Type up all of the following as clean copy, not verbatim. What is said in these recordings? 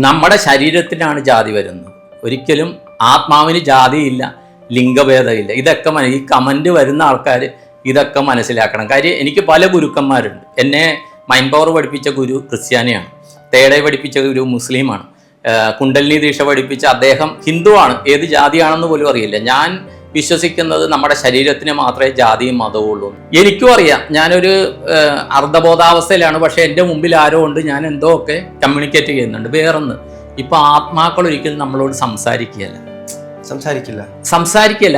നമ്മുടെ ശരീരത്തിനാണ് ജാതി വരുന്നത്, ഒരിക്കലും ആത്മാവിന് ജാതിയില്ല, ലിംഗഭേദമില്ല. ഇതൊക്കെ ഈ കമൻറ്റ് വരുന്ന ആൾക്കാർ ഇതൊക്കെ മനസ്സിലാക്കണം. കാര്യം എനിക്ക് പല ഗുരുക്കന്മാരുണ്ട്. എന്നെ മൈൻഡ് പവർ പഠിപ്പിച്ച ഗുരു ക്രിസ്ത്യാനിയാണ്, തേടേ പഠിപ്പിച്ച ഗുരു മുസ്ലിമാണ്, കുണ്ടലിനി ദീക്ഷ പഠിപ്പിച്ച അദ്ദേഹം ഹിന്ദുവാണ്. ഏത് ജാതിയാണെന്ന് പോലും അറിയില്ല. ഞാൻ വിശ്വസിക്കുന്നത് നമ്മുടെ ശരീരത്തിന് മാത്രമേ ജാതിയും മതവും ഉള്ളൂ. എനിക്കും അറിയാം ഞാനൊരു അർദ്ധബോധാവസ്ഥയിലാണ്, പക്ഷേ എൻ്റെ മുമ്പിൽ ആരോ ഉണ്ട്, ഞാൻ എന്തോ ഒക്കെ കമ്മ്യൂണിക്കേറ്റ് ചെയ്യുന്നുണ്ട്. വേറൊന്ന്, ഇപ്പം ആത്മാക്കൾ ഒരിക്കലും നമ്മളോട് സംസാരിക്കില്ല,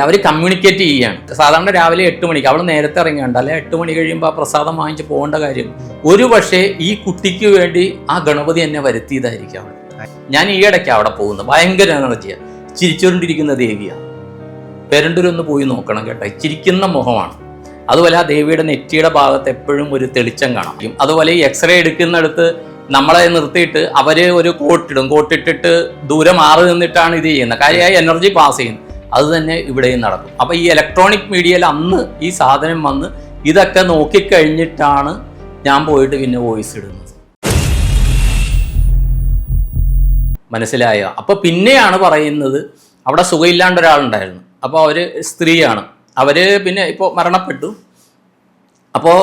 അവർ കമ്മ്യൂണിക്കേറ്റ് ചെയ്യുകയാണ്. സാധാരണ രാവിലെ 8 മണിക്ക് അവൾ നേരത്തെ ഇറങ്ങിയുണ്ട്, അല്ലെ 8 മണി കഴിയുമ്പോൾ ആ പ്രസാദം വാങ്ങിച്ച് പോകേണ്ട കാര്യം. ഒരു പക്ഷേ ഈ കുട്ടിക്ക് വേണ്ടി ആ ഗണപതി എന്നെ വരുത്തിയതായിരിക്കും അവൾ. ഞാൻ ഈ ഇടയ്ക്ക് അവിടെ പോകുന്നത്, ഭയങ്കര എനർജിയാണ്, ചിരിച്ചുകൊണ്ടിരിക്കുന്ന ദേവിയാണ്. പെരണ്ടൂരൊന്ന് പോയി നോക്കണം കേട്ടോ, ചിരിക്കുന്ന മുഖമാണ്. അതുപോലെ ആ ദേവിയുടെ നെറ്റിയുടെ ഭാഗത്ത് എപ്പോഴും ഒരു തെളിച്ചം കാണാം. അതുപോലെ ഈ എക്സ്റേ എടുക്കുന്നിടത്ത് നമ്മളെ നിർത്തിയിട്ട് അവർ ഒരു കോട്ടിട്ടിട്ട് ദൂരെ മാറി നിന്നിട്ടാണ് ഇത് ചെയ്യുന്നത്. കാര്യമായി എനർജി പാസ് ചെയ്യുന്നത്. അത് തന്നെ ഇവിടെയും നടക്കും. അപ്പോൾ ഈ ഇലക്ട്രോണിക് മീഡിയയിൽ അന്ന് ഈ സാധനം വന്ന് ഇതൊക്കെ നോക്കിക്കഴിഞ്ഞിട്ടാണ് ഞാൻ പോയിട്ട് പിന്നെ വോയിസ് ഇടുന്നത്. മനസ്സിലായോ? അപ്പോൾ പിന്നെയാണ് പറയുന്നത് അവിടെ സുഖമില്ലാണ്ട് ഒരാളുണ്ടായിരുന്നു. അപ്പോൾ അവർ സ്ത്രീയാണ്, അവർ പിന്നെ ഇപ്പോൾ മരണപ്പെട്ടു. അപ്പോൾ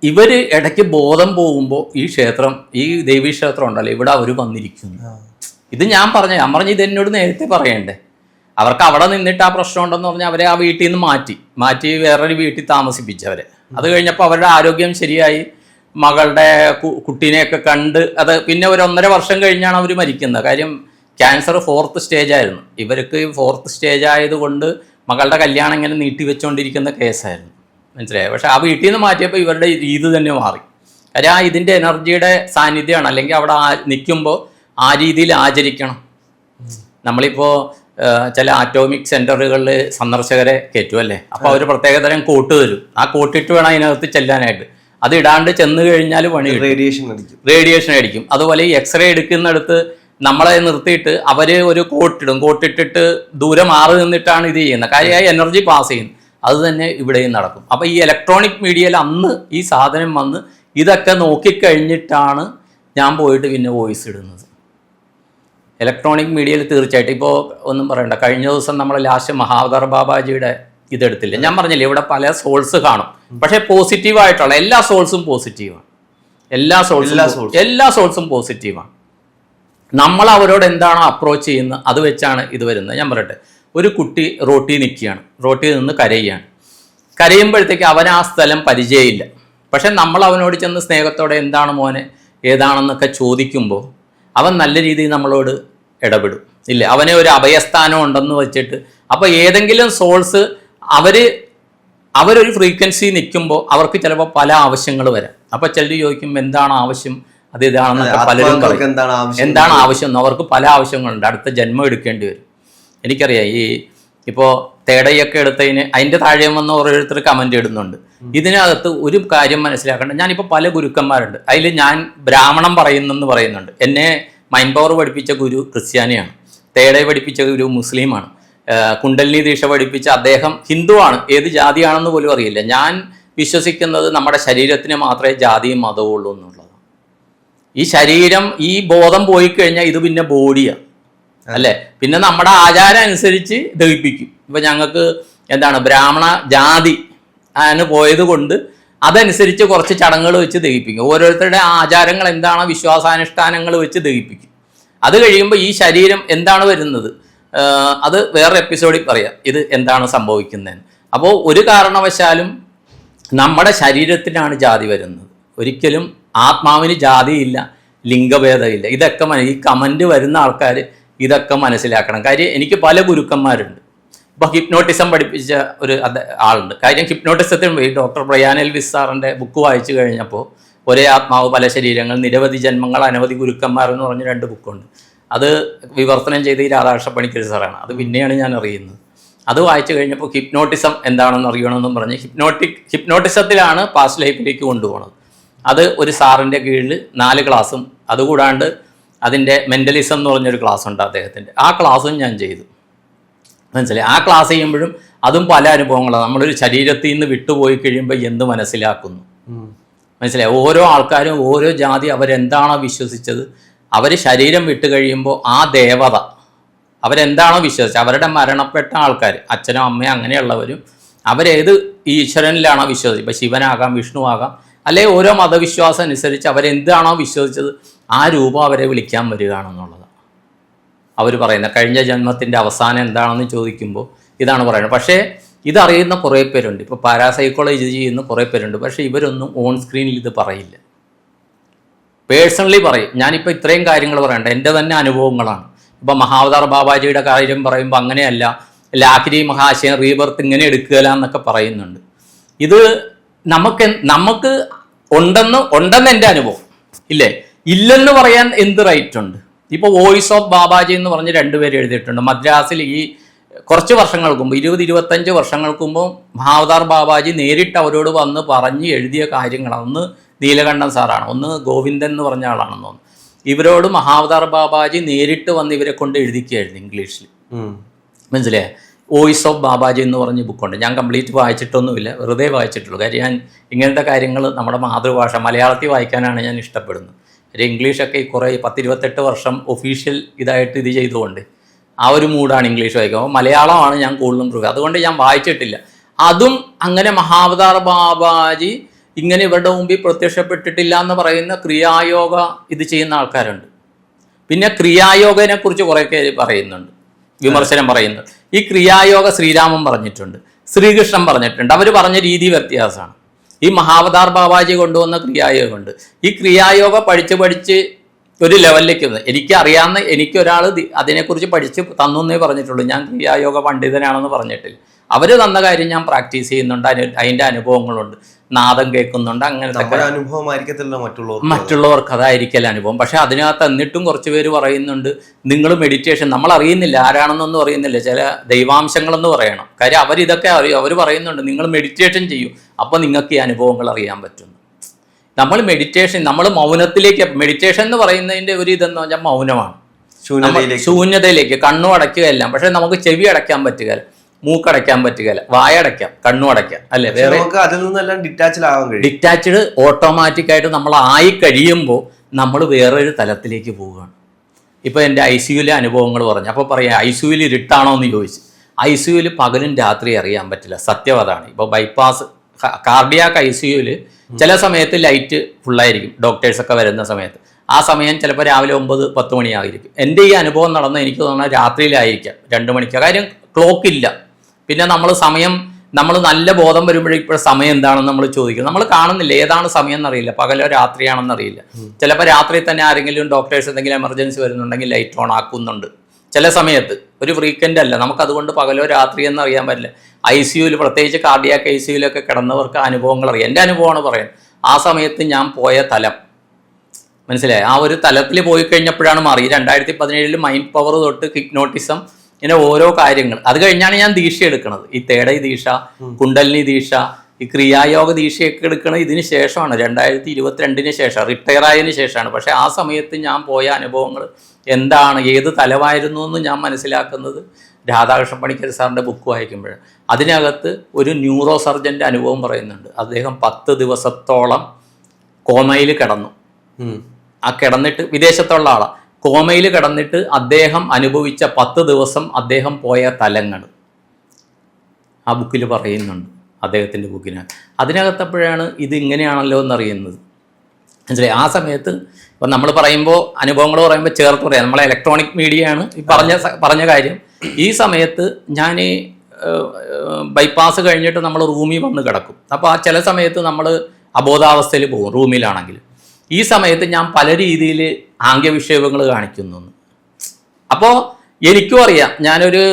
ഇവർ ഇടയ്ക്ക് ബോധം പോകുമ്പോൾ ഈ ക്ഷേത്രം, ഈ ദേവീക്ഷേത്രം ഉണ്ടല്ലോ, ഇവിടെ അവർ വന്നിരിക്കുന്നു. ഇത് ഞാൻ പറഞ്ഞു ഇത് എന്നോട് നേരത്തെ പറയണ്ടേ. അവർക്ക് അവിടെ നിന്നിട്ട് ആ പ്രശ്നം ഉണ്ടെന്ന് പറഞ്ഞാൽ അവരെ ആ വീട്ടിൽ നിന്ന് മാറ്റി വേറൊരു വീട്ടിൽ താമസിപ്പിച്ചവരെ. അത് കഴിഞ്ഞപ്പോൾ അവരുടെ ആരോഗ്യം ശരിയായി, മകളുടെ കുട്ടീനെയൊക്കെ കണ്ട്. അത് പിന്നെ ഒരു 1.5 വർഷം കഴിഞ്ഞാണ് അവർ മരിക്കുന്നത്. കാര്യം ക്യാൻസർ 4th സ്റ്റേജ് ആയിരുന്നു. ഇവർക്ക് 4th സ്റ്റേജ് ആയതുകൊണ്ട് മകളുടെ കല്യാണം ഇങ്ങനെ നീട്ടിവെച്ചുകൊണ്ടിരിക്കുന്ന കേസായിരുന്നു. മനസ്സിലായോ? പക്ഷെ ആ വീട്ടിൽ നിന്ന് മാറ്റിയപ്പോൾ ഇവരുടെ രീതി തന്നെ മാറി. കാര്യം ആ ഇതിൻ്റെ എനർജിയുടെ സാന്നിധ്യമാണ്. അല്ലെങ്കിൽ അവിടെ നിൽക്കുമ്പോൾ ആ രീതിയിൽ ആചരിക്കണം. നമ്മളിപ്പോൾ ചില ആറ്റോമിക് സെൻറ്ററുകളിൽ സന്ദർശകരെ കയറ്റുമല്ലേ, അപ്പോൾ അവർ പ്രത്യേകതരം കോട്ട് തരും. ആ കോട്ടിട്ട് വേണം അതിനകത്ത് ചെല്ലാനായിട്ട്. അത് ഇടാണ്ട് ചെന്ന് കഴിഞ്ഞാൽ പണി റേഡിയേഷൻ അടിക്കും. അതുപോലെ ഈ എക്സ്റേ എടുക്കുന്നിടത്ത് നമ്മളെ നിർത്തിയിട്ട് അവർ ഒരു കോട്ടിട്ടിട്ട് ദൂരെ മാറി നിന്നിട്ടാണ് ഇത് ചെയ്യുന്നത്. കാര്യമായി എനർജി പാസ് ചെയ്യുന്നത്. അത് തന്നെ ഇവിടെയും നടക്കും. അപ്പോൾ ഈ ഇലക്ട്രോണിക് മീഡിയയിൽ അന്ന് ഈ സാധനം വന്ന് ഇതൊക്കെ നോക്കിക്കഴിഞ്ഞിട്ടാണ് ഞാൻ പോയിട്ട് പിന്നെ വോയിസ് ഇടുന്നത്. ഇലക്ട്രോണിക് മീഡിയയിൽ തീർച്ചയായിട്ടും ഇപ്പോൾ ഒന്നും പറയണ്ട. കഴിഞ്ഞ ദിവസം നമ്മൾ ലാസ്റ്റ് മഹാവതാർ ബാബാജിയുടെ ഇതെടുത്തില്ല. ഞാൻ പറഞ്ഞില്ലേ ഇവിടെ പല സോൾസ് കാണും, പക്ഷേ പോസിറ്റീവായിട്ടുള്ള എല്ലാ സോൾസും പോസിറ്റീവാണ്. എല്ലാ സോൾസും പോസിറ്റീവാണ്. നമ്മൾ അവരോട് എന്താണോ അപ്രോച്ച് ചെയ്യുന്നത് അത് വെച്ചാണ് ഇത് വരുന്നത്. ഞാൻ പറയട്ടെ, ഒരു കുട്ടി റോട്ടിൽ നിൽക്കുകയാണ്, റോട്ടിൽ നിന്ന് കരയുമ്പോഴത്തേക്ക് അവൻ ആ സ്ഥലം പരിചയമില്ല. പക്ഷെ നമ്മൾ അവനോട് ചെന്ന് സ്നേഹത്തോടെ എന്താണ് മോനെ ഏതാണെന്നൊക്കെ ചോദിക്കുമ്പോൾ അവൻ നല്ല രീതിയിൽ നമ്മളോട് ഇടപെടും. ഇല്ല, അവനെ ഒരു അഭയസ്ഥാനം ഉണ്ടെന്ന് വെച്ചിട്ട്. അപ്പോൾ ഏതെങ്കിലും സോൾസ് അവരൊരു ഫ്രീക്വൻസി നിൽക്കുമ്പോൾ അവർക്ക് ചിലപ്പോൾ പല ആവശ്യങ്ങൾ വരാം. അപ്പോൾ ചിലർ ചോദിക്കും എന്താണ് ആവശ്യം, അത് ഇതാണെന്നൊക്കെ പലരും പറയും. എന്താണ് ആവശ്യം എന്ന് അവർക്ക് പല ആവശ്യങ്ങളുണ്ട്. അടുത്ത ജന്മം എടുക്കേണ്ടി വരും. എനിക്കറിയാം, ഇപ്പോൾ തേടയൊക്കെ എടുത്തതിന് അതിൻ്റെ താഴെ വന്ന് ഓരോരുത്തർ കമൻ്റ് ഇടുന്നുണ്ട്. ഇതിനകത്ത് ഒരു കാര്യം മനസ്സിലാക്കേണ്ടത്, ഞാനിപ്പോൾ പല ഗുരുക്കന്മാരുണ്ട്, അതിൽ ഞാൻ ബ്രാഹ്മണം പറയുന്നുണ്ട്. എന്നെ മൈൻഡ് പവർ പഠിപ്പിച്ച ഗുരു ക്രിസ്ത്യാനിയാണ്, തേടേ പഠിപ്പിച്ച ഗുരു മുസ്ലിമാണ്, കുണ്ടലിനി ദീക്ഷ പഠിപ്പിച്ച അദ്ദേഹം ഹിന്ദുവാണ്. ഏത് ജാതിയാണെന്ന് പോലും അറിയില്ല. ഞാൻ വിശ്വസിക്കുന്നത് നമ്മുടെ ശരീരത്തിന് മാത്രമേ ജാതിയും മതവും ഉള്ളൂ എന്നുള്ളതാണ്. ഈ ശരീരം, ഈ ബോധം പോയി കഴിഞ്ഞാൽ ഇത് പിന്നെ ബോഡിയാണ് അല്ലേ. പിന്നെ നമ്മുടെ ആചാരം അനുസരിച്ച് ദഹിപ്പിക്കും. ഇപ്പം ഞങ്ങൾക്ക് ബ്രാഹ്മണ ജാതി ആണ് പോയത് കൊണ്ട് അതനുസരിച്ച് കുറച്ച് ചടങ്ങുകൾ വെച്ച് ദഹിപ്പിക്കും. ഓരോരുത്തരുടെ ആചാരങ്ങൾ എന്താണോ, വിശ്വാസാനുഷ്ഠാനങ്ങൾ വെച്ച് ദഹിപ്പിക്കും. അത് കഴിയുമ്പോൾ ഈ ശരീരം എന്താണ് വരുന്നത്, അത് വേറെ എപ്പിസോഡിൽ പറയാം ഇത് എന്താണ് സംഭവിക്കുന്നതെന്ന്. അപ്പോൾ ഒരു കാരണവശാലും നമ്മുടെ ശരീരത്തിനാണ് ജാതി വരുന്നത്, ഒരിക്കലും ആത്മാവിന് ജാതിയില്ല, ലിംഗഭേദമില്ല. ഇതൊക്കെ ഈ കമൻറ്റ് വരുന്ന ആൾക്കാർ ഇതൊക്കെ മനസ്സിലാക്കണം. കാര്യം എനിക്ക് പല ഗുരുക്കന്മാരുണ്ട്. ഇപ്പോൾ ഹിപ്നോട്ടിസം പഠിപ്പിച്ച ഒരു ആളുണ്ട്. കാര്യം ഹിപ്നോട്ടിസത്തിന് പോയി ഡോക്ടർ ബ്രയാൻ എൽവിസ് സാറിൻ്റെ ബുക്ക് വായിച്ചു കഴിഞ്ഞപ്പോൾ ഒരേ ആത്മാവ് പല ശരീരങ്ങൾ, നിരവധി ജന്മങ്ങൾ, അനവധി ഗുരുക്കന്മാർ എന്ന് പറഞ്ഞ് 2 ബുക്കുണ്ട്. അത് വിവർത്തനം ചെയ്ത് ഈ രാധാകൃഷ്ണ പണിക്കർ സാറാണ്. അത് പിന്നെയാണ് ഞാൻ അറിയുന്നത്. അത് വായിച്ചു കഴിഞ്ഞപ്പോൾ ഹിപ്നോട്ടിസം എന്താണെന്ന് അറിയണമെന്നും പറഞ്ഞ് ഹിപ്നോട്ടിസത്തിലാണ് പാസ്റ്റ് ലൈഫിലേക്ക് കൊണ്ടുപോകുന്നത്. അത് ഒരു സാറിൻ്റെ കീഴിൽ 4 ക്ലാസ്സും അതുകൂടാണ്ട് അതിൻ്റെ മെൻ്റലിസം എന്ന് പറഞ്ഞൊരു ക്ലാസ് ഉണ്ട് അദ്ദേഹത്തിൻ്റെ. ആ ക്ലാസ്സും ഞാൻ ചെയ്തു. മനസ്സിലായി? ആ ക്ലാസ് ചെയ്യുമ്പോഴും അതും പല അനുഭവങ്ങളാണ്. നമ്മളൊരു ശരീരത്തിൽ നിന്ന് വിട്ടുപോയി കഴിയുമ്പോൾ എന്ത് മനസ്സിലാക്കുന്നു, മനസ്സിലായി? ഓരോ ആൾക്കാരും ഓരോ ജാതി അവരെന്താണോ വിശ്വസിച്ചത് അവർ ശരീരം വിട്ട് കഴിയുമ്പോൾ ആ ദേവത അവരെന്താണോ വിശ്വസിച്ചത്, അവരുടെ മരണപ്പെട്ട ആൾക്കാർ, അച്ഛനും അമ്മയും അങ്ങനെയുള്ളവരും അവരേത് ഈശ്വരനിലാണോ വിശ്വസിച്ചത്, ഇപ്പോൾ ശിവനാകാം, വിഷ്ണു ആകാം, അല്ലെങ്കിൽ ഓരോ മതവിശ്വാസം അനുസരിച്ച് അവരെന്താണോ വിശ്വസിച്ചത് ആ രൂപം അവരെ വിളിക്കാൻ വരികയാണെന്നുള്ളതാണ് അവർ പറയുന്നത്. കഴിഞ്ഞ ജന്മത്തിൻ്റെ അവസാനം എന്താണെന്ന് ചോദിക്കുമ്പോൾ ഇതാണ് പറയുന്നത്. പക്ഷേ ഇതറിയുന്ന കുറേ പേരുണ്ട്, ഇപ്പോൾ പാരാസൈക്കോളജി ചെയ്യുന്ന കുറേ പേരുണ്ട്. പക്ഷേ ഇവരൊന്നും ഓൺ സ്ക്രീനിൽ ഇത് പറയില്ല. പേഴ്സണലി പറയും. ഞാനിപ്പോൾ ഇത്രയും കാര്യങ്ങൾ പറയണ്ട, എൻ്റെ തന്നെ അനുഭവങ്ങളാണ്. ഇപ്പോൾ മഹാവതാർ ബാബാജിയുടെ കാര്യം പറയുമ്പോൾ അങ്ങനെയല്ല, ലാഹിരി മഹാശയൻ റീബർത്ത് ഇങ്ങനെ എടുക്കുകയില്ല എന്നൊക്കെ പറയുന്നുണ്ട്. ഇത് നമുക്ക് ഉണ്ടെന്ന് എൻ്റെ അനുഭവം ഇല്ലേ, ഇല്ലെന്ന് പറയാൻ എന്ത് റൈറ്റ് ഉണ്ട്? ഇപ്പോൾ വോയിസ് ഓഫ് ബാബാജി എന്ന് പറഞ്ഞ് 2 പേര് എഴുതിയിട്ടുണ്ട് മദ്രാസിൽ. ഈ കുറച്ച് വർഷങ്ങൾക്ക് മുമ്പ്, 20-25 വർഷങ്ങൾക്ക് മുമ്പ് മഹാവതാർ ബാബാജി നേരിട്ട് അവരോട് വന്ന് പറഞ്ഞ് എഴുതിയ കാര്യങ്ങളാണ്. ഒന്ന് നീലകണ്ഠൻ സാറാണ്, ഒന്ന് ഗോവിന്ദൻ എന്ന് പറഞ്ഞ ആളാണെന്ന് തോന്നുന്നു. ഇവരോട് മഹാവതാർ ബാബാജി നേരിട്ട് വന്ന് ഇവരെ കൊണ്ട് എഴുതിക്കുകയായിരുന്നു ഇംഗ്ലീഷിൽ. മനസ്സിലായേ? വോയിസ് ഓഫ് ബാബാജി എന്ന് പറഞ്ഞ ബുക്കുണ്ട്. ഞാൻ കംപ്ലീറ്റ് വായിച്ചിട്ടൊന്നുമില്ല, വെറുതെ വായിച്ചിട്ടുള്ളൂ. കാര്യം ഞാൻ ഇങ്ങനത്തെ കാര്യങ്ങൾ നമ്മുടെ മാതൃഭാഷ മലയാളത്തിൽ വായിക്കാനാണ് ഞാൻ ഇഷ്ടപ്പെടുന്നത്. ഇംഗ്ലീഷൊക്കെ കുറേ 10-28 വർഷം ഒഫീഷ്യൽ ഇതായിട്ട് ഇത് ചെയ്തുകൊണ്ട് ആ ഒരു മൂഡാണ് ഇംഗ്ലീഷ് വായിക്കുമ്പോൾ. മലയാളമാണ് ഞാൻ കൂടുതലും പ്രിഫർ, അതുകൊണ്ട് ഞാൻ വായിച്ചിട്ടില്ല. അതും അങ്ങനെ മഹാവതാർ ബാബാജി ഇങ്ങനെ ഇവരുടെ മുമ്പിൽ പ്രത്യക്ഷപ്പെട്ടിട്ടില്ല എന്ന് പറയുന്ന ക്രിയായോഗ ഇത് ചെയ്യുന്ന ആൾക്കാരുണ്ട്. പിന്നെ ക്രിയായോഗനെ കുറിച്ച് കുറേ പേര് പറയുന്നുണ്ട്, വിമർശനം പറയുന്നുണ്ട്. ഈ ക്രിയായോഗ ശ്രീരാമൻ പറഞ്ഞിട്ടുണ്ട്, ശ്രീകൃഷ്ണൻ പറഞ്ഞിട്ടുണ്ട്. അവർ പറഞ്ഞ രീതി വ്യത്യാസമാണ്. ഈ മഹാവതാർ ബാബാജി കൊണ്ടുവന്ന ക്രിയായോഗമുണ്ട്. ഈ ക്രിയായോഗ പഠിച്ച് ഒരു ലെവലിലേക്ക് വന്നത് എനിക്കൊരാൾ അതിനെക്കുറിച്ച് പഠിച്ച് തന്നേ പറഞ്ഞിട്ടുള്ളൂ. ഞാൻ ക്രിയായോഗ പണ്ഡിതനാണെന്ന് പറഞ്ഞിട്ടില്ല. അവർ തന്ന കാര്യം ഞാൻ പ്രാക്ടീസ് ചെയ്യുന്നുണ്ട്, അതിൻ്റെ അനുഭവങ്ങളുണ്ട്, നാദം കേൾക്കുന്നുണ്ട്. അങ്ങനത്തെ മറ്റുള്ളവർക്ക് അതായിരിക്കല്ല അനുഭവം. പക്ഷെ അതിനകത്ത് എന്നിട്ടും കുറച്ച് പേര് പറയുന്നുണ്ട് നിങ്ങൾ മെഡിറ്റേഷൻ, നമ്മൾ അറിയുന്നില്ല ആരാണെന്നൊന്നും അറിയുന്നില്ല, ചില ദൈവാംശങ്ങളെന്ന് പറയണം. കാര്യം അവരിതൊക്കെ അറിയും. അവർ പറയുന്നുണ്ട് നിങ്ങൾ മെഡിറ്റേഷൻ ചെയ്യൂ, അപ്പോൾ നിങ്ങൾക്ക് ഈ അനുഭവങ്ങൾ അറിയാൻ പറ്റുന്നു. നമ്മൾ മൗനത്തിലേക്ക്, മെഡിറ്റേഷൻ എന്ന് പറയുന്നതിൻ്റെ ഒരു ഇതെന്ന് പറഞ്ഞാൽ മൗനമാണ്, ശൂന്യതയിലേക്ക്. കണ്ണും അടയ്ക്കുകയെല്ലാം, പക്ഷെ നമുക്ക് ചെവി അടയ്ക്കാൻ പറ്റുകയില്ല, മൂക്കടയ്ക്കാൻ പറ്റുകയില്ല, വായടയ്ക്കാം, കണ്ണും അടയ്ക്കാം, അല്ലേ? വേറെ അതിൽ നിന്നെല്ലാം ഡിറ്റാച്ച്ഡ് ഓട്ടോമാറ്റിക്കായിട്ട് നമ്മൾ ആയി കഴിയുമ്പോൾ നമ്മൾ വേറൊരു തലത്തിലേക്ക് പോവുകയാണ്. ഇപ്പോൾ എൻ്റെ ICUവിലെ അനുഭവങ്ങൾ പറഞ്ഞു. അപ്പോൾ പറയാം ICUവിൽ ഇരുട്ടാണോ എന്ന് ചോദിച്ചു. ICUവിൽ പകലും രാത്രി അറിയാൻ പറ്റില്ല, സത്യം അതാണ്. ഇപ്പോൾ ബൈപ്പാസ് കാർഡിയാക് ICUവിൽ ചില സമയത്ത് ലൈറ്റ് ഫുള്ളായിരിക്കും, ഡോക്ടേഴ്സൊക്കെ വരുന്ന സമയത്ത്. ആ സമയം ചിലപ്പോൾ രാവിലെ 9-10 മണിയായിരിക്കും. എൻ്റെ ഈ അനുഭവം നടന്ന എനിക്ക് തോന്നുന്നത് രാത്രിയിലായിരിക്കാം, 2 മണിക്ക്. കാര്യം ക്ലോക്കില്ല. പിന്നെ നമ്മൾ നല്ല ബോധം വരുമ്പോഴേക്കും സമയം എന്താണെന്ന് നമ്മൾ ചോദിക്കും. നമ്മൾ കാണുന്നില്ല, ഏതാണ് സമയം എന്നറിയില്ല, പകലോ രാത്രിയാണെന്നറിയില്ല. ചിലപ്പോൾ രാത്രി തന്നെ ആരെങ്കിലും ഡോക്ടേഴ്സ് എന്തെങ്കിലും എമർജൻസി വരുന്നുണ്ടെങ്കിൽ ലൈറ്റ് ഓൺ ആക്കുന്നുണ്ട് ചില സമയത്ത്. ഒരു ഫ്രീക്വൻ്റ് അല്ല, നമുക്കതുകൊണ്ട് പകലോ രാത്രി എന്നറിയാൻ പറ്റില്ല. ICUവിൽ, പ്രത്യേകിച്ച് കാർഡിയാക് ICUവിലൊക്കെ കിടന്നവർക്ക് അനുഭവങ്ങൾ അറിയാം. എൻ്റെ അനുഭവമാണ് പറയുന്നത്. ആ സമയത്ത് ഞാൻ പോയ തലം മനസ്സിലായി. ആ ഒരു തലത്തിൽ പോയി കഴിഞ്ഞപ്പോഴാണ് മാറി. 2017 മൈൻഡ് പവർ തൊട്ട് ഹിപ്നോട്ടിസം, ഇങ്ങനെ ഓരോ കാര്യങ്ങൾ. അത് കഴിഞ്ഞാണ് ഞാൻ ദീക്ഷ എടുക്കുന്നത്. ഈ തേടൈ ദീക്ഷ, കുണ്ടലിനി ദീക്ഷ, ഈ ക്രിയായോഗ ദീക്ഷയൊക്കെ എടുക്കുന്നത് ഇതിന് ശേഷമാണ്, 2022 ശേഷം, റിട്ടയർ ആയതിനു ശേഷമാണ്. പക്ഷേ ആ സമയത്ത് ഞാൻ പോയ അനുഭവങ്ങൾ എന്താണ്, ഏത് തലമായിരുന്നു എന്ന് ഞാൻ മനസ്സിലാക്കുന്നത് രാധാകൃഷ്ണ പണിക്കർ സാറിൻ്റെ ബുക്ക് വായിക്കുമ്പോഴാണ്. അതിനകത്ത് ഒരു ന്യൂറോ സർജൻ്റെ അനുഭവം പറയുന്നുണ്ട്. അദ്ദേഹം 10 ദിവസത്തോളം കോമയിൽ കിടന്നു. ആ കിടന്നിട്ട്, വിദേശത്തുള്ള ആളാണ്, കോമയിൽ കിടന്നിട്ട് അദ്ദേഹം അനുഭവിച്ച 10 ദിവസം അദ്ദേഹം പോയ തലങ്ങൾ ആ ബുക്കിൽ പറയുന്നുണ്ട്, അദ്ദേഹത്തിൻ്റെ ബുക്കിന്. അതിനകത്തപ്പോഴാണ് ഇത് ഇങ്ങനെയാണല്ലോ എന്നറിയുന്നത്. മനസ്സിലായി? ആ സമയത്ത് ഇപ്പം നമ്മൾ പറയുമ്പോൾ, അനുഭവങ്ങൾ പറയുമ്പോൾ ചേർത്ത് പറയാം. നമ്മളെ ഇലക്ട്രോണിക് മീഡിയയാണ് ഈ പറഞ്ഞ കാര്യം. ഈ സമയത്ത് ഞാൻ ബൈപ്പാസ് കഴിഞ്ഞിട്ട് നമ്മൾ റൂമിൽ വന്ന് കിടക്കും. അപ്പോൾ ആ ചില സമയത്ത് നമ്മൾ അബോധാവസ്ഥയിൽ പോകും റൂമിലാണെങ്കിൽ. ഈ സമയത്ത് ഞാൻ പല രീതിയിൽ ആംഗ്യവിക്ഷേപങ്ങൾ കാണിക്കുന്നു. അപ്പോൾ എനിക്കും അറിയാം ഞാനൊരു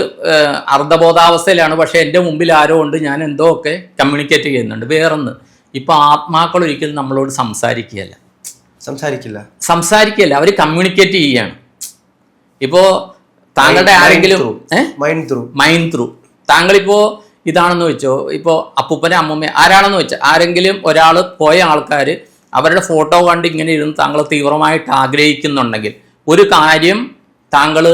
അർദ്ധബോധാവസ്ഥയിലാണ്, പക്ഷേ എൻ്റെ മുമ്പിൽ ആരോ ഉണ്ട്, ഞാൻ എന്തോ ഒക്കെ കമ്മ്യൂണിക്കേറ്റ് ചെയ്യുന്നുണ്ട്. വേറൊന്ന്, ഇപ്പോൾ ആത്മാക്കൾ ഒരിക്കലും നമ്മളോട് സംസാരിക്കില്ല, അവർ കമ്മ്യൂണിക്കേറ്റ് ചെയ്യുകയാണ്. ഇപ്പോൾ താങ്കളുടെ ആരെങ്കിലും മൈൻഡ് ത്രൂ താങ്കളിപ്പോൾ ഇതാണെന്ന് വെച്ചോ, ഇപ്പോൾ അപ്പൂപ്പനെ അമ്മൂമ്മ ആരാണെന്ന് വെച്ചാൽ ആരെങ്കിലും ഒരാൾ പോയ ആൾക്കാർ അവരുടെ ഫോട്ടോ കണ്ട് ഇങ്ങനെ ഇരുന്ന് താങ്കൾ തീവ്രമായിട്ട് ആഗ്രഹിക്കുന്നുണ്ടെങ്കിൽ ഒരു കാര്യം താങ്കൾ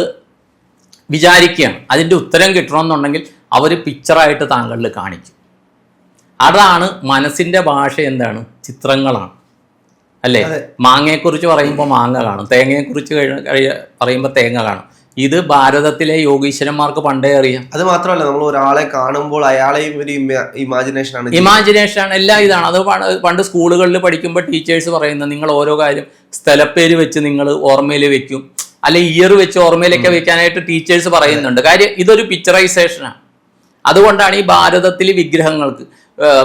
വിചാരിക്കുകയാണ്, അതിൻ്റെ ഉത്തരം കിട്ടണമെന്നുണ്ടെങ്കിൽ അവർ പിക്ചറായിട്ട് താങ്കളിൽ കാണിക്കും. അതാണ് മനസ്സിൻ്റെ ഭാഷ. എന്താണ്? ചിത്രങ്ങളാണ്. അല്ലേ? മാങ്ങയെക്കുറിച്ച് പറയുമ്പോൾ മാങ്ങ കാണും, തേങ്ങയെക്കുറിച്ച് പറയുമ്പോൾ തേങ്ങ കാണും. ഇത് ഭാരതത്തിലെ യോഗീശ്വരന്മാർക്ക് പണ്ടേ അറിയാം. അത് മാത്രമല്ല, നമ്മൾ ഒരാളെ കാണുമ്പോൾ അയാളെയും ഒരു ഇമാജിനേഷനാണ് എല്ലാം. ഇതാണ് അത് പണ്ട് സ്കൂളുകളിൽ പഠിക്കുമ്പോൾ ടീച്ചേഴ്സ് പറയുന്നത്, നിങ്ങൾ ഓരോ കാര്യം സ്ഥലപ്പേര് വെച്ച് നിങ്ങൾ ഓർമ്മയിൽ വെക്കും, അല്ലെ ഇയർ വെച്ച് ഓർമ്മയിലൊക്കെ വെക്കാനായിട്ട് ടീച്ചേഴ്സ് പറയുന്നുണ്ട്. കാര്യം ഇതൊരു പിക്ചറൈസേഷനാണ്. അതുകൊണ്ടാണ് ഈ ഭാരതത്തിൽ വിഗ്രഹങ്ങൾക്ക്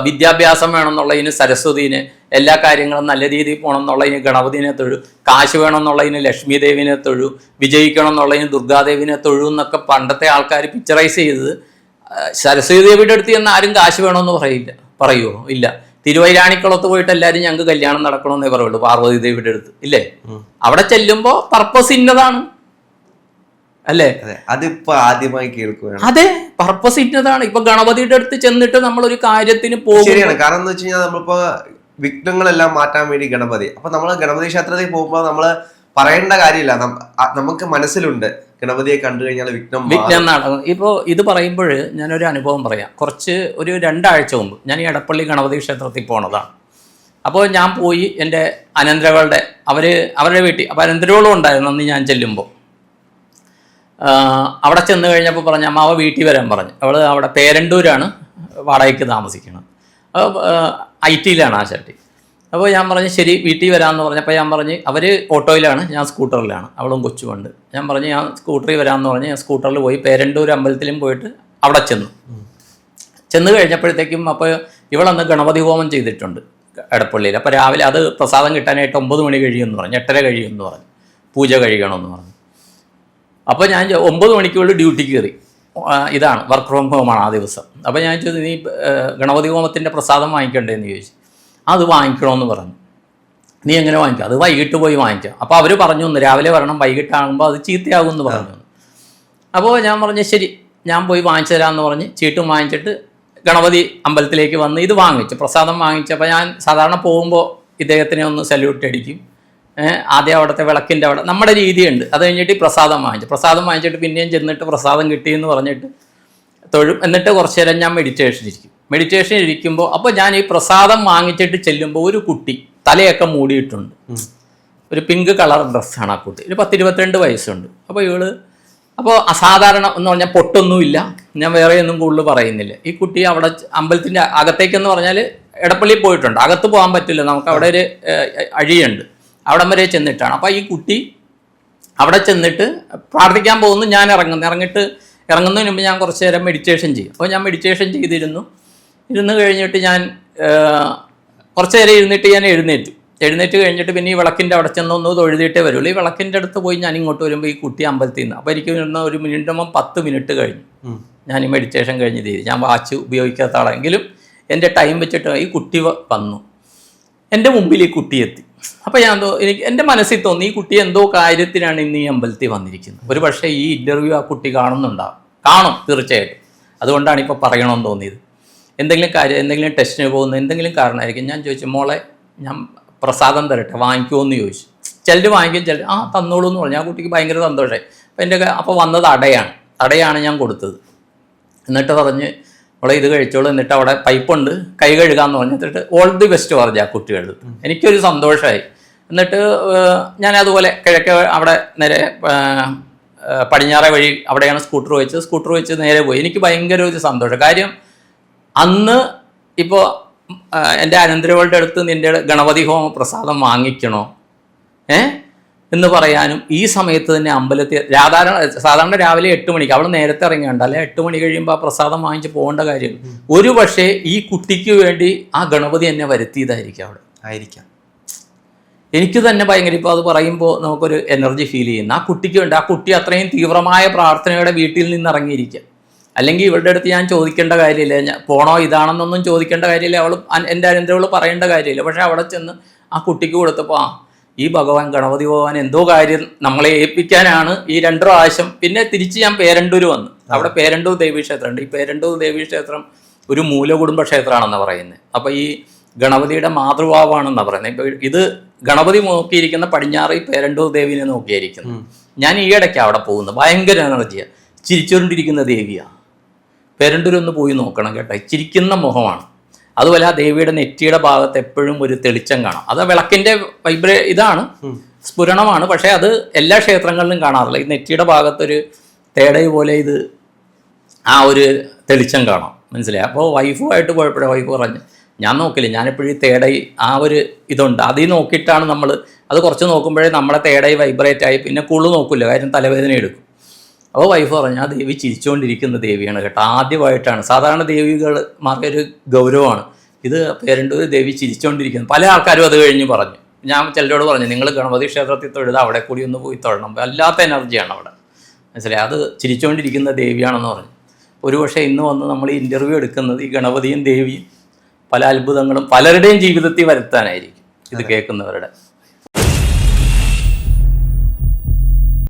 വിദ്യാഭ്യാസം വേണമെന്നുള്ളതിന് സരസ്വതിന്, എല്ലാ കാര്യങ്ങളും നല്ല രീതിയിൽ പോകണം എന്നുള്ളതിന് ഗണപതിനെ തൊഴു, കാശ് വേണം എന്നുള്ളതിന് ലക്ഷ്മി ദേവിനെ തൊഴു, വിജയിക്കണം എന്നുള്ളതിന് ദുർഗാദേവിനെ തൊഴു എന്നൊക്കെ പണ്ടത്തെ ആൾക്കാർ പിക്ചറൈസ് ചെയ്തത്. സരസ്വതി ദേവിയുടെ അടുത്ത് ചെന്ന് ആരും കാശ് വേണമെന്ന് പറയുമോ? ഇല്ല. തിരുവൈരാണിക്കുളത്ത് പോയിട്ട് എല്ലാവരും ഞങ്ങൾക്ക് കല്യാണം നടക്കണമെന്നേ പറയുള്ളൂ പാർവതി ദേവിയുടെ അടുത്ത്, ഇല്ലേ? അവിടെ ചെല്ലുമ്പോൾ പർപ്പസ് ഇന്നതാണ്, അല്ലേ? അതിപ്പോ ആദ്യമായി കേൾക്കുകയാണ്. അതെ, പർപ്പസ് ഇന്നതാണ്. ഇപ്പൊ ഗണപതിയുടെ അടുത്ത് ചെന്നിട്ട് നമ്മൾ ഒരു കാര്യത്തിന് പോകും. ശരിയാണ്. കാരണം എന്താ വെച്ച് കഴിഞ്ഞാൽ നമ്മളിപ്പോ വിഘ്നങ്ങളെല്ലാം മാറ്റാൻ വേണ്ടി ഗണപതി, അപ്പൊ നമ്മൾ ഗണപതി ക്ഷേത്രത്തിൽ പോകുമ്പോൾ നമ്മള് പറയേണ്ട കാര്യമില്ല, നമുക്ക് മനസ്സിലുണ്ട് ഗണപതിയെ കണ്ടു കഴിഞ്ഞാൽ വിഘ്നം നടക്കും. ഇപ്പോൾ ഇത് പറയുമ്പോൾ ഞാനൊരു അനുഭവം പറയാം. ഒരു 2 ആഴ്ച മുമ്പ് ഞാൻ ഈ എടപ്പള്ളി ഗണപതി ക്ഷേത്രത്തിൽ പോണതാണ്. അപ്പോൾ ഞാൻ പോയി എൻ്റെ അനന്തരവളുടെ അവരുടെ വീട്ടിൽ, അപ്പോൾ അനന്തരവളും ഉണ്ടായിരുന്നു അന്ന് ഞാൻ ചെല്ലുമ്പോൾ. അവിടെ ചെന്ന് കഴിഞ്ഞപ്പോൾ പറഞ്ഞു, അമ്മാവ വീട്ടിൽ വരാൻ പറഞ്ഞു. അവൾ അവിടെ പേരണ്ടൂരാണ് വാടകയ്ക്ക് താമസിക്കുന്നത്. IT-യിലാണ് ആ ചേട്ടി. അപ്പോൾ ഞാൻ പറഞ്ഞു ശരി വീട്ടിൽ വരാമെന്ന് പറഞ്ഞപ്പോൾ ഞാൻ പറഞ്ഞ്, അവർ ഓട്ടോയിലാണ്, ഞാൻ സ്കൂട്ടറിലാണ്, അവളും കൊച്ചുമുണ്ട്. ഞാൻ പറഞ്ഞു ഞാൻ സ്കൂട്ടറിൽ വരാമെന്ന് പറഞ്ഞ് ഞാൻ സ്കൂട്ടറിൽ പോയി പേരണ്ടൂർ അമ്പലത്തിലും പോയിട്ട് അവിടെ ചെന്ന് കഴിഞ്ഞപ്പോഴത്തേക്കും അപ്പോൾ ഇവളന്ന് ഗണപതി ഹോമം ചെയ്തിട്ടുണ്ട് എടപ്പള്ളിയിൽ. അപ്പോൾ രാവിലെ അത് പ്രസാദം കിട്ടാനായിട്ട് 9 മണി കഴിയുമെന്ന് പറഞ്ഞു, 8:30 കഴിയുമെന്ന് പറഞ്ഞു, പൂജ കഴിയണമെന്ന് പറഞ്ഞു. അപ്പോൾ ഞാൻ 9 മണിക്കുള്ള ഡ്യൂട്ടിക്ക് കയറി. ഇതാണ് വർക്ക് ഫ്രം ഹോമാണ് ആ ദിവസം. അപ്പോൾ ഞാൻ ചോദിച്ചു, നീ ഗണപതി ഹോമത്തിൻ്റെ പ്രസാദം വാങ്ങിക്കണ്ടേന്ന് ചോദിച്ചു. അത് വാങ്ങിക്കണമെന്ന് പറഞ്ഞു. നീ എങ്ങനെ വാങ്ങിക്കാം? അത് വൈകിട്ട് പോയി വാങ്ങിക്കാം. അപ്പോൾ അവർ പറഞ്ഞു രാവിലെ വരണം, വൈകിട്ടാകുമ്പോൾ അത് ചീത്തയാകും എന്ന് പറഞ്ഞു. അപ്പോൾ ഞാൻ പറഞ്ഞു ശരി ഞാൻ പോയി വാങ്ങിച്ചു തരാമെന്ന് പറഞ്ഞ് ചീട്ടും വാങ്ങിച്ചിട്ട് ഗണപതി അമ്പലത്തിലേക്ക് വന്ന് ഇത് വാങ്ങിച്ചു, പ്രസാദം വാങ്ങിച്ചു. അപ്പോൾ ഞാൻ സാധാരണ പോകുമ്പോൾ ഇദ്ദേഹത്തിനെ ഒന്ന് സല്യൂട്ട് അടിക്കും. ആദ്യം അവിടുത്തെ വിളക്കിൻ്റെ അവിടെ നമ്മുടെ രീതിയുണ്ട്. അത് കഴിഞ്ഞിട്ട് പ്രസാദം വാങ്ങിച്ചിട്ട് പിന്നെയും ചെന്നിട്ട് പ്രസാദം കിട്ടിയെന്ന് പറഞ്ഞിട്ട് തൊഴും. എന്നിട്ട് കുറച്ച് നേരം ഞാൻ മെഡിറ്റേഷൻ ഇരിക്കുമ്പോൾ അപ്പോൾ ഞാൻ ഈ പ്രസാദം വാങ്ങിച്ചിട്ട് ചെല്ലുമ്പോൾ ഒരു കുട്ടി തലയൊക്കെ മൂടിയിട്ടുണ്ട്. ഒരു പിങ്ക് കളർ ഡ്രസ്സാണ് ആ കുട്ടി. ഒരു 10-22 വയസ്സുണ്ട്. അപ്പോൾ അസാധാരണ എന്ന് പറഞ്ഞാൽ പൊട്ടൊന്നുമില്ല. ഞാൻ വേറെ ഒന്നും കൂടുതൽ പറയുന്നില്ല. ഈ കുട്ടി അവിടെ അമ്പലത്തിൻ്റെ അകത്തേക്കെന്ന് പറഞ്ഞാൽ എടപ്പള്ളിയിൽ പോയിട്ടുണ്ട്, അകത്ത് പോകാൻ പറ്റില്ല, നമുക്ക് അവിടെ ഒരു അഴിയുണ്ട്, അവിടം വരെ ചെന്നിട്ടാണ്. അപ്പോൾ ഈ കുട്ടി അവിടെ ചെന്നിട്ട് പ്രാർത്ഥിക്കാൻ പോകുന്നു. ഞാൻ ഇറങ്ങുന്നതിന് മുമ്പ് ഞാൻ കുറച്ച് നേരം മെഡിറ്റേഷൻ ചെയ്യും. അപ്പോൾ ഞാൻ മെഡിറ്റേഷൻ ഇരുന്ന് കഴിഞ്ഞിട്ട് ഞാൻ കുറച്ച് നേരം ഇരുന്നിട്ട് ഞാൻ എഴുന്നേറ്റ് കഴിഞ്ഞിട്ട് പിന്നെ ഈ വിളക്കിൻ്റെ അവിടെ ചെന്നൊന്ന് തൊഴുതിയിട്ടേ വരുള്ളൂ. ഈ വിളക്കിൻ്റെ അടുത്ത് പോയി ഞാൻ ഇങ്ങോട്ട് വരുമ്പോൾ ഈ കുട്ടി അമ്പലത്തിൽ നിന്ന്. അപ്പോൾ എനിക്ക് ഒരു മിനിമം 10 മിനിറ്റ് കഴിഞ്ഞു ഞാൻ ഈ മെഡിറ്റേഷൻ കഴിഞ്ഞ് ചെയ്തു. ഞാൻ വാച്ച് ഉപയോഗിക്കാത്ത ആളെങ്കിലും എൻ്റെ ടൈം വെച്ചിട്ട് ഈ കുട്ടി വന്നു എൻ്റെ മുമ്പിൽ. ഈ കുട്ടി എത്തി. അപ്പോൾ എനിക്ക് എൻ്റെ മനസ്സിൽ തോന്നി ഈ കുട്ടി എന്തോ കാര്യത്തിനാണ് ഇന്ന് ഈ അമ്പലത്തിൽ വന്നിരിക്കുന്നത്. ഒരു പക്ഷേ ഈ ഇൻ്റർവ്യൂ ആ കുട്ടി കാണും തീർച്ചയായിട്ടും. അതുകൊണ്ടാണ് ഇപ്പോൾ പറയണമെന്ന് തോന്നിയത്. എന്തെങ്കിലും ടെസ്റ്റിന് പോകുന്ന എന്തെങ്കിലും കാരണമായിരിക്കും. ഞാൻ ചോദിച്ചു, മോളെ ഞാൻ പ്രസാദം തരട്ടെ, വാങ്ങിക്കുമോ എന്ന് ചോദിച്ചു. ചിലർ വാങ്ങിക്കും, തന്നോളൂ എന്ന് പറഞ്ഞു. ആ കുട്ടിക്ക് ഭയങ്കര സന്തോഷമായി. അപ്പോൾ വന്നത് അടയാണ് ഞാൻ കൊടുത്തത്. എന്നിട്ട് പറഞ്ഞ് അവളെ ഇത് കഴിച്ചോളൂ, എന്നിട്ട് അവിടെ പൈപ്പുണ്ട് കൈ കഴുകാമെന്ന് പറഞ്ഞു. എന്നിട്ട് ഓൾ ദി ബെസ്റ്റ് പറഞ്ഞു ആ കുട്ടികളുടെ. എനിക്കൊരു സന്തോഷമായി. എന്നിട്ട് ഞാൻ അതുപോലെ കിഴക്ക് അവിടെ നേരെ പടിഞ്ഞാറേ വഴി അവിടെയാണ് സ്കൂട്ടർ വെച്ച് നേരെ പോയി. എനിക്ക് ഭയങ്കര ഒരു സന്തോഷം. കാര്യം അന്ന് ഇപ്പോൾ എൻ്റെ അനന്തരവളുടെ അടുത്ത് നിൻ്റെ ഗണപതി ഹോമ പ്രസാദം വാങ്ങിക്കണോ എന്ന് പറയാനും ഈ സമയത്ത് തന്നെ അമ്പലത്തിൽ സാധാരണ രാവിലെ 8 മണിക്ക് അവൾ നേരത്തെ ഇറങ്ങിയുണ്ട്, അല്ലെ 8 മണി കഴിയുമ്പോൾ ആ പ്രസാദം വാങ്ങിച്ച് പോകേണ്ട കാര്യം. ഒരു പക്ഷേ ഈ കുട്ടിക്ക് വേണ്ടി ആ ഗണപതി എന്നെ വരുത്തിയതായിരിക്കും അവിടെ ആയിരിക്കാം. എനിക്ക് തന്നെ ഭയങ്കര ഇപ്പോൾ അത് പറയുമ്പോൾ നമുക്കൊരു എനർജി ഫീൽ ചെയ്യുന്നു. ആ കുട്ടിക്ക് വേണ്ടി, ആ കുട്ടി അത്രയും തീവ്രമായ പ്രാർത്ഥനയുടെ വീട്ടിൽ നിന്ന് ഇറങ്ങിയിരിക്കുക. അല്ലെങ്കിൽ ഇവളുടെ അടുത്ത് ഞാൻ ചോദിക്കേണ്ട കാര്യമില്ല, പോണോ ഇതാണെന്നൊന്നും ചോദിക്കേണ്ട കാര്യമില്ല, അവൾ എൻ്റെ അനന്തരവൾ പറയേണ്ട കാര്യമില്ല. പക്ഷെ അവിടെ ചെന്ന് ആ കുട്ടിക്ക് കൊടുത്തപ്പോൾ ഈ ഭഗവാൻ ഗണപതി ഭഗവാൻ എന്തോ കാര്യം നമ്മളെ ഏൽപ്പിക്കാനാണ് ഈ 2 പ്രാവശ്യം. പിന്നെ തിരിച്ച് ഞാൻ പേരണ്ടൂർ വന്നു. അവിടെ പേരണ്ടൂർ ദേവീക്ഷേത്രമുണ്ട്. ഈ പേരണ്ടൂർ ദേവീക്ഷേത്രം ഒരു മൂലകുടുംബ ക്ഷേത്രമാണെന്ന് പറയുന്നത്. അപ്പോൾ ഈ ഗണപതിയുടെ മാതൃഭാവമാണെന്നാണ് പറയുന്നത്. ഇപ്പോൾ ഇത് ഗണപതി നോക്കിയിരിക്കുന്ന പടിഞ്ഞാറ് പേരണ്ടൂർ ദേവിനെ നോക്കിയിരിക്കുന്നു. ഞാൻ ഈ ഇടയ്ക്ക് അവിടെ പോകുന്നത്. ഭയങ്കര എനർജിയാണ്, ചിരിച്ചുകൊണ്ടിരിക്കുന്ന ദേവിയാണ്. പേരണ്ടൂരൊന്ന് പോയി നോക്കണം കേട്ടോ. ചിരിക്കുന്ന മുഖമാണ്. അതുപോലെ ആ ദേവിയുടെ നെറ്റിയുടെ ഭാഗത്ത് എപ്പോഴും ഒരു തെളിച്ചം കാണാം. അത് വിളക്കിന്റെ ഇതാണ്, സ്ഫുരണമാണ്. പക്ഷേ അത് എല്ലാ ക്ഷേത്രങ്ങളിലും കാണാറില്ല. ഈ നെറ്റിയുടെ ഭാഗത്തൊരു തേടൈ പോലെ ഇത് ആ ഒരു തെളിച്ചം കാണാം, മനസ്സിലായി. അപ്പോൾ വൈഫുമായിട്ട് പോയപ്പോഴേ വൈഫ് പറഞ്ഞു, ഞാൻ നോക്കില്ല, ഞാനെപ്പോഴും ഈ തേടൈ ആ ഒരു ഇതുണ്ട്, അതിൽ നോക്കിയിട്ടാണ് നമ്മൾ അത് കുറച്ച് നോക്കുമ്പോഴേ നമ്മുടെ തേടൈ വൈബ്രേറ്റ് ആയി, പിന്നെ കുളു നോക്കില്ല, കാര്യം തലവേദന എടുക്കും. അപ്പോൾ വൈഫ് പറഞ്ഞു, ആ ദേവി ചിരിച്ചുകൊണ്ടിരിക്കുന്ന ദേവിയാണ് കേട്ടോ, ആദ്യമായിട്ടാണ്. സാധാരണ ദേവികൾമാർക്ക് ഒരു ഗൗരവമാണ്, ഇത് പേരുണ്ട് ദേവി ചിരിച്ചുകൊണ്ടിരിക്കുന്നു. പല ആൾക്കാരും അത് കഴിഞ്ഞ് പറഞ്ഞു. ഞാൻ ചിലരോട് പറഞ്ഞു, നിങ്ങൾ ഗണപതി ക്ഷേത്രത്തിൽ തൊഴുത് അവിടെ കൂടി ഒന്ന് പോയി തൊഴണം, വല്ലാത്ത എനർജിയാണ് അവിടെ, മനസ്സിലായി. അത് ചിരിച്ചുകൊണ്ടിരിക്കുന്ന ദേവിയാണെന്ന് പറഞ്ഞു. ഒരുപക്ഷെ ഇന്ന് വന്ന് നമ്മൾ ഈ ഇൻ്റർവ്യൂ എടുക്കുന്നത് ഈ ഗണപതിയും ദേവിയും പല അത്ഭുതങ്ങളും പലരുടെയും ജീവിതത്തിൽ വരുത്താനായിരിക്കും ഇത് കേൾക്കുന്നവരുടെ.